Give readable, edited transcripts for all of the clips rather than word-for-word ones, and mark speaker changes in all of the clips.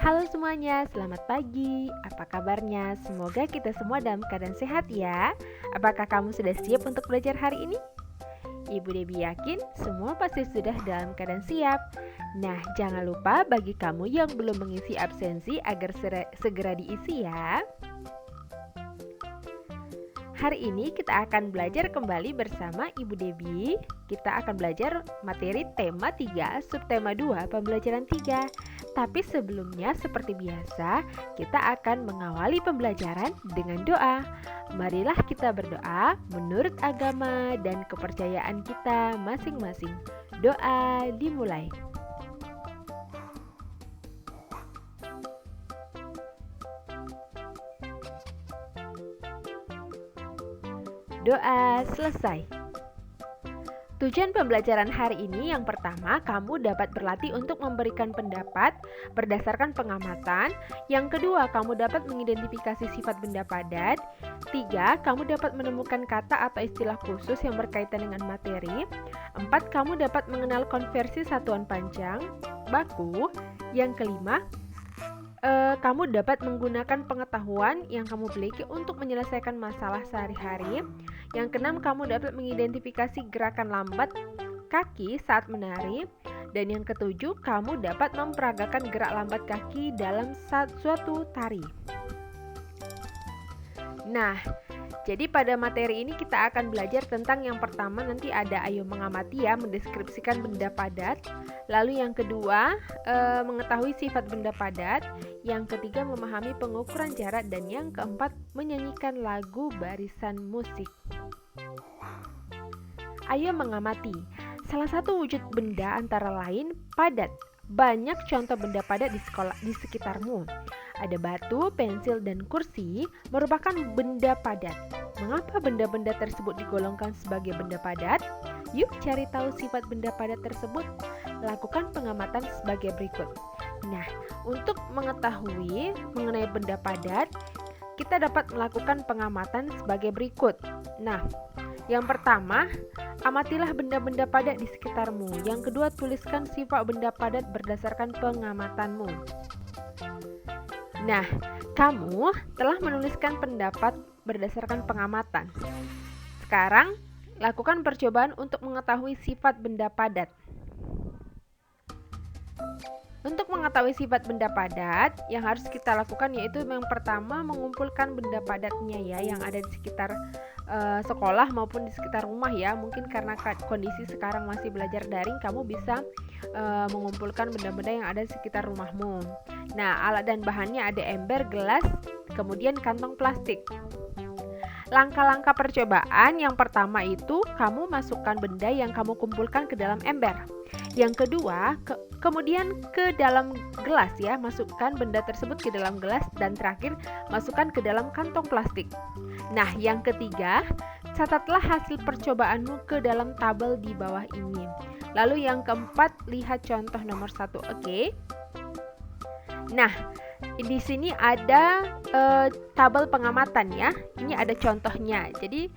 Speaker 1: Halo semuanya, selamat pagi. Apa kabarnya? Semoga kita semua dalam keadaan sehat ya. Apakah kamu sudah siap untuk belajar hari ini? Ibu Debi yakin semua pasti sudah dalam keadaan siap. Nah, jangan lupa bagi kamu yang belum mengisi absensi agar segera diisi ya. Hari ini kita akan belajar kembali bersama Ibu Debi. Kita akan belajar materi tema 3, subtema 2, pembelajaran 3. Tapi sebelumnya seperti biasa, kita akan mengawali pembelajaran dengan doa. Marilah kita berdoa menurut agama dan kepercayaan kita masing-masing. Doa dimulai. Doa selesai. Tujuan pembelajaran hari ini yang pertama, kamu dapat berlatih untuk memberikan pendapat berdasarkan pengamatan. Yang kedua, kamu dapat mengidentifikasi sifat benda padat. 3, kamu dapat menemukan kata atau istilah khusus yang berkaitan dengan materi. 4, kamu dapat mengenal konversi satuan panjang, baku. Yang kelima, kamu dapat menggunakan pengetahuan yang kamu miliki untuk menyelesaikan masalah sehari-hari. Yang keenam, kamu dapat mengidentifikasi gerakan lambat kaki saat menari. Dan yang ketujuh, kamu dapat memperagakan gerak lambat kaki dalam suatu tari. Nah, jadi pada materi ini kita akan belajar tentang yang pertama nanti ada ayo mengamati ya, mendeskripsikan benda padat. Lalu yang kedua, mengetahui sifat benda padat. Yang ketiga, memahami pengukuran jarak. Dan yang keempat, menyanyikan lagu barisan musik. Ayo mengamati. Salah satu wujud benda antara lain padat. Banyak contoh benda padat di sekitarmu. Ada batu, pensil, dan kursi merupakan benda padat. Mengapa benda-benda tersebut digolongkan sebagai benda padat? Yuk cari tahu sifat benda padat tersebut. Lakukan pengamatan sebagai berikut. Nah, untuk mengetahui mengenai benda padat, kita dapat melakukan pengamatan sebagai berikut. Nah, yang pertama, amatilah benda-benda padat di sekitarmu. Yang kedua, tuliskan sifat benda padat berdasarkan pengamatanmu. Nah, kamu telah menuliskan pendapat berdasarkan pengamatan. Sekarang, lakukan percobaan untuk mengetahui sifat benda padat. Untuk mengetahui sifat benda padat, yang harus kita lakukan yaitu yang pertama mengumpulkan benda padatnya ya, yang ada di sekitar sekolah maupun di sekitar rumah ya. Mungkin karena kondisi sekarang masih belajar daring, kamu bisa mengumpulkan benda-benda yang ada di sekitar rumahmu. Nah, alat dan bahannya ada ember, gelas, kemudian kantong plastik. Langkah-langkah percobaan yang pertama itu kamu masukkan benda yang kamu kumpulkan ke dalam ember. Yang kedua, kemudian ke dalam gelas ya, masukkan benda tersebut ke dalam gelas. Dan terakhir, masukkan ke dalam kantong plastik. Nah, yang ketiga, catatlah hasil percobaanmu ke dalam tabel di bawah ini. Lalu yang keempat, lihat contoh nomor 1, oke? Nah, di sini ada tabel pengamatan ya. Ini ada contohnya. Jadi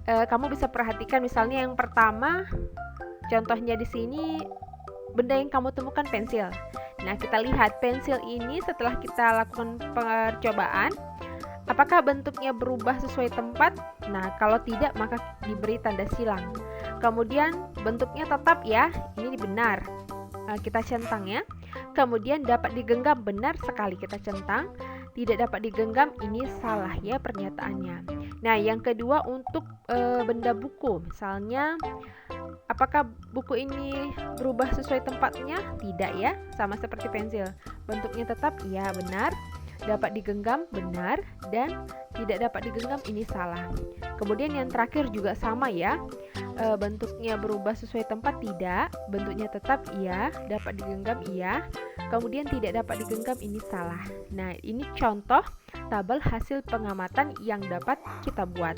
Speaker 1: kamu bisa perhatikan misalnya yang pertama, contohnya di sini benda yang kamu temukan pensil. Nah, kita lihat pensil ini setelah kita lakukan percobaan, apakah bentuknya berubah sesuai tempat? Nah, kalau tidak maka diberi tanda silang. Kemudian bentuknya tetap ya, ini benar. Kita centang ya. Kemudian dapat digenggam, benar sekali kita centang. Tidak dapat digenggam, ini salah ya pernyataannya. Nah, yang kedua untuk benda buku. Misalnya, apakah buku ini berubah sesuai tempatnya? Tidak ya, sama seperti pensil. Bentuknya tetap, ya benar. Dapat digenggam, benar. Dan tidak dapat digenggam, ini salah. Kemudian yang terakhir juga sama ya. Bentuknya berubah sesuai tempat, tidak. Bentuknya tetap, iya. Dapat digenggam, iya. Kemudian tidak dapat digenggam, ini salah. Nah, ini contoh tabel hasil pengamatan yang dapat kita buat.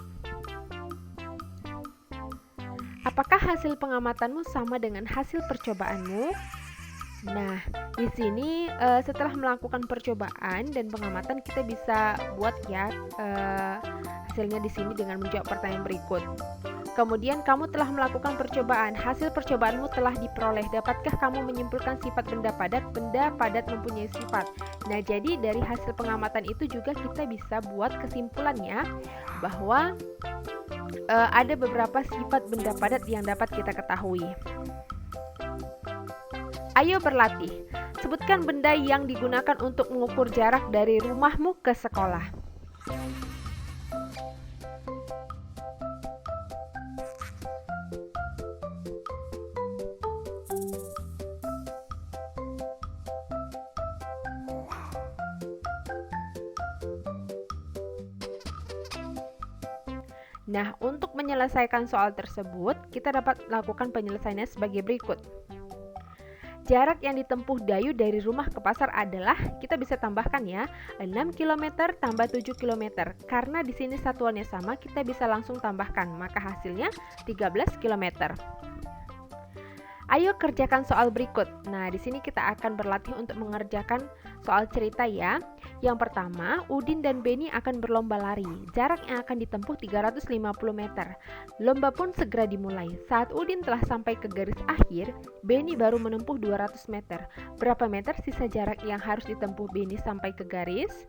Speaker 1: Apakah hasil pengamatanmu sama dengan hasil percobaanmu? Nah, di sini setelah melakukan percobaan dan pengamatan, kita bisa buat ya hasilnya di sini dengan menjawab pertanyaan berikut. Kemudian kamu telah melakukan percobaan, hasil percobaanmu telah diperoleh. Dapatkah kamu menyimpulkan sifat benda padat? Benda padat mempunyai sifat. Nah, jadi dari hasil pengamatan itu juga kita bisa buat kesimpulannya bahwa ada beberapa sifat benda padat yang dapat kita ketahui. Ayo berlatih. Sebutkan benda yang digunakan untuk mengukur jarak dari rumahmu ke sekolah. Nah, untuk menyelesaikan soal tersebut, kita dapat lakukan penyelesaiannya sebagai berikut. Jarak yang ditempuh Dayu dari rumah ke pasar adalah, kita bisa tambahkan ya, 6 km tambah 7 km. Karena di sini satuannya sama, kita bisa langsung tambahkan, maka hasilnya 13 km. Ayo kerjakan soal berikut. Nah, di sini kita akan berlatih untuk mengerjakan soal cerita ya. Yang pertama, Udin dan Beni akan berlomba lari. Jarak yang akan ditempuh 350 meter. Lomba pun segera dimulai. Saat Udin telah sampai ke garis akhir, Beni baru menempuh 200 meter. Berapa meter sisa jarak yang harus ditempuh Beni sampai ke garis?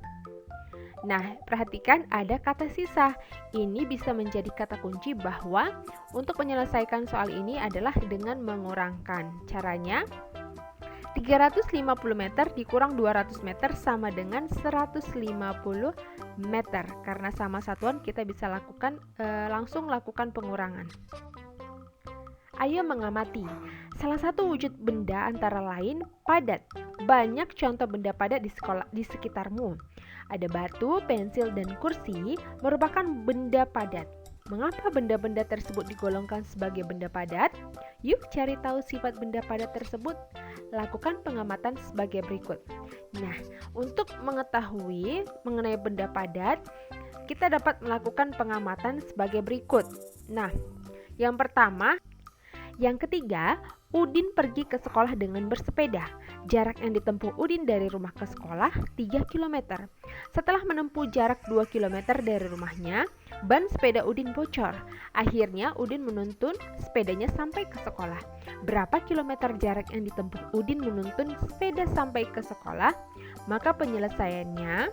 Speaker 1: Nah, perhatikan ada kata sisa. Ini bisa menjadi kata kunci bahwa untuk menyelesaikan soal ini adalah dengan mengurangkan. Caranya, 350 meter dikurang 200 meter sama dengan 150 meter. Karena sama satuan kita bisa langsung lakukan pengurangan. Ayo mengamati. Salah satu wujud benda antara lain padat. Banyak contoh benda padat di sekitarmu. Ada batu, pensil, dan kursi merupakan benda padat. Mengapa benda-benda tersebut digolongkan sebagai benda padat? Yuk cari tahu sifat benda padat tersebut. Lakukan pengamatan sebagai berikut. Nah, untuk mengetahui mengenai benda padat, kita dapat melakukan pengamatan sebagai berikut. Nah, yang pertama, yang ketiga, Udin pergi ke sekolah dengan bersepeda. Jarak yang ditempuh Udin dari rumah ke sekolah 3 km. Setelah menempuh jarak 2 km dari rumahnya, ban sepeda Udin bocor. Akhirnya Udin menuntun sepedanya sampai ke sekolah. Berapa kilometer jarak yang ditempuh Udin menuntun sepeda sampai ke sekolah? Maka penyelesaiannya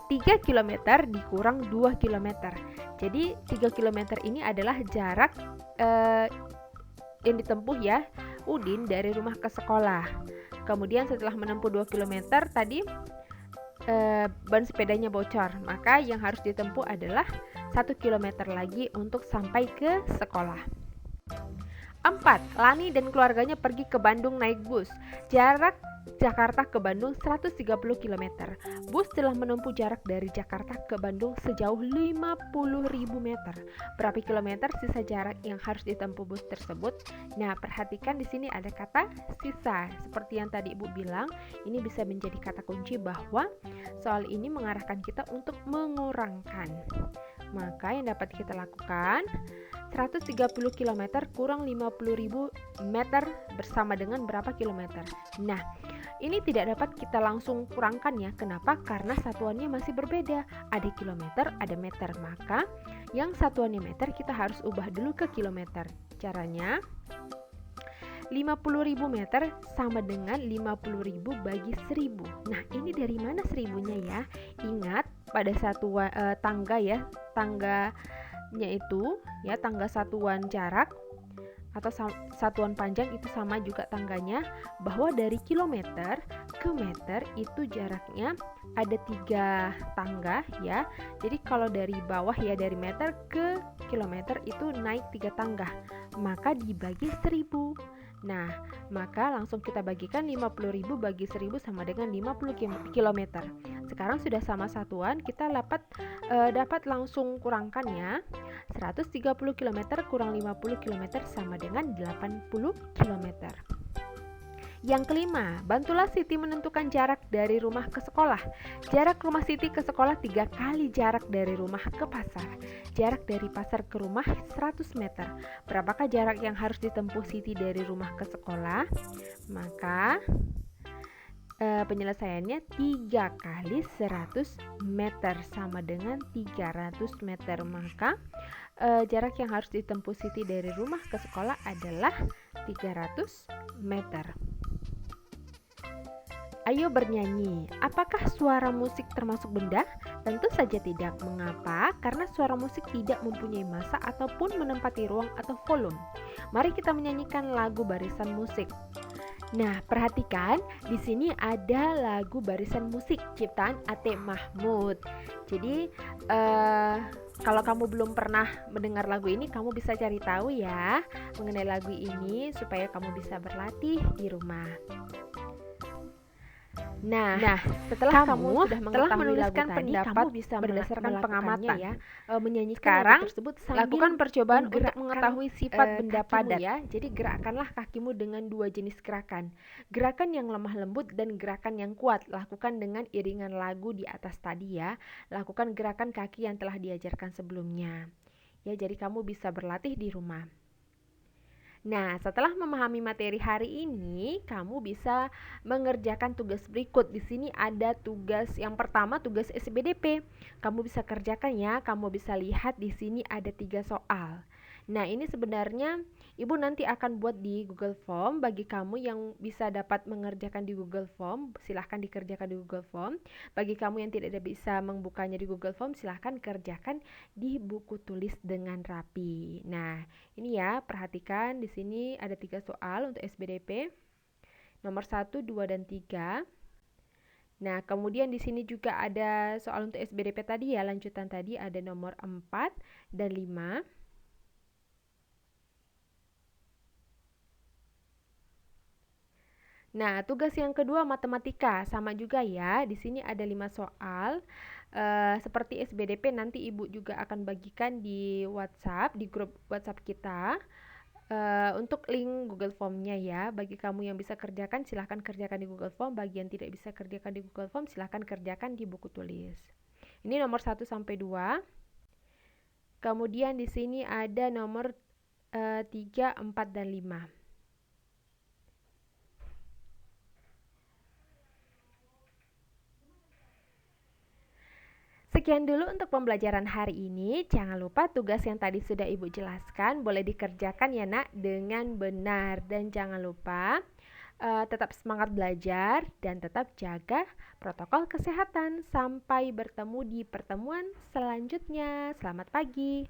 Speaker 1: 3 km dikurang 2 km. Jadi 3 km ini adalah jarak yang ditempuh ya Udin dari rumah ke sekolah. Kemudian setelah menempuh 2 km tadi ban sepedanya bocor, maka yang harus ditempuh adalah 1 km lagi untuk sampai ke sekolah. 4. Lani dan keluarganya pergi ke Bandung naik bus. Jarak Jakarta ke Bandung 130 km. Bus telah menempuh jarak dari Jakarta ke Bandung sejauh 50.000 meter. Berapa kilometer sisa jarak yang harus ditempuh bus tersebut? Nah, perhatikan di sini ada kata sisa. Seperti yang tadi Ibu bilang, ini bisa menjadi kata kunci bahwa soal ini mengarahkan kita untuk mengurangkan. Maka yang dapat kita lakukan 130 km kurang 50.000 meter bersama dengan berapa kilometer. Nah, ini tidak dapat kita langsung kurangkan ya. Kenapa? Karena satuannya masih berbeda. Ada kilometer, ada meter. Maka yang satuannya meter kita harus ubah dulu ke kilometer. Caranya 50.000 meter sama dengan 50.000 bagi 1000. Nah, ini dari mana 1000-nya ya? Ingat pada satu tangga ya, tangganya itu ya, tangga satuan jarak atau satuan panjang itu sama juga tangganya, bahwa dari kilometer ke meter itu jaraknya ada 3 tangga ya. Jadi kalau dari bawah ya, dari meter ke kilometer itu naik 3 tangga, maka dibagi 1000. Nah, maka langsung kita bagikan 50.000 bagi 1000 sama dengan 50 km. Sekarang sudah sama satuan, kita dapat langsung kurangkannya. 130 km kurang 50 km sama dengan 80 km. Yang kelima, bantulah Siti menentukan jarak dari rumah ke sekolah. Jarak rumah Siti ke sekolah 3 kali jarak dari rumah ke pasar. Jarak dari pasar ke rumah 100 meter. Berapakah jarak yang harus ditempuh Siti dari rumah ke sekolah? Maka Penyelesaiannya 3 kali 100 meter sama dengan 300 meter. Maka jarak yang harus ditempuh Siti dari rumah ke sekolah adalah 300 meter. Ayo bernyanyi. Apakah suara musik termasuk benda? Tentu saja tidak. Mengapa? Karena suara musik tidak mempunyai massa ataupun menempati ruang atau volume. Mari kita menyanyikan lagu barisan musik. Nah, perhatikan di sini ada lagu barisan musik ciptaan Ate Mahmud. Jadi, kalau kamu belum pernah mendengar lagu ini, kamu bisa cari tahu ya mengenai lagu ini supaya kamu bisa berlatih di rumah. Nah, setelah kamu sudah menuliskan pendapat, kamu bisa berdasarkan pengamatan ya, menyanyikan
Speaker 2: Sekarang,
Speaker 1: lagu tersebut sambil
Speaker 2: lakukan percobaan untuk
Speaker 1: mengetahui sifat benda padat ya. Jadi gerakanlah kakimu dengan 2 jenis gerakan. Gerakan yang lemah lembut dan gerakan yang kuat. Lakukan dengan iringan lagu di atas tadi ya. Lakukan gerakan kaki yang telah diajarkan sebelumnya. Ya, jadi kamu bisa berlatih di rumah. Nah, setelah memahami materi hari ini, kamu bisa mengerjakan tugas berikut. Di sini ada tugas yang pertama, tugas SBDP. Kamu bisa kerjakan ya. Kamu bisa lihat di sini ada 3 soal. Nah, ini sebenarnya Ibu nanti akan buat di Google Form. Bagi kamu yang bisa dapat mengerjakan di Google Form, silahkan dikerjakan di Google Form. Bagi kamu yang tidak bisa membukanya di Google Form, silahkan kerjakan di buku tulis dengan rapi. Nah, ini ya, perhatikan di sini ada 3 soal untuk SBDP. Nomor 1, 2, dan 3. Nah, kemudian di sini juga ada soal untuk SBDP tadi ya, lanjutan tadi ada nomor 4 dan 5. Nah, tugas yang kedua matematika, sama juga ya. Di sini ada 5 soal. Seperti SBDP nanti Ibu juga akan bagikan di WhatsApp, di grup WhatsApp kita. Untuk link Google Form-nya ya. Bagi kamu yang bisa kerjakan, silahkan kerjakan di Google Form. Bagi yang tidak bisa kerjakan di Google Form, silahkan kerjakan di buku tulis. Ini nomor 1 sampai 2. Kemudian di sini ada nomor 3, 4, dan 5. Sekian dulu untuk pembelajaran hari ini. Jangan lupa tugas yang tadi sudah Ibu jelaskan boleh dikerjakan ya nak dengan benar. Dan jangan lupa tetap semangat belajar dan tetap jaga protokol kesehatan. Sampai bertemu di pertemuan selanjutnya. Selamat pagi.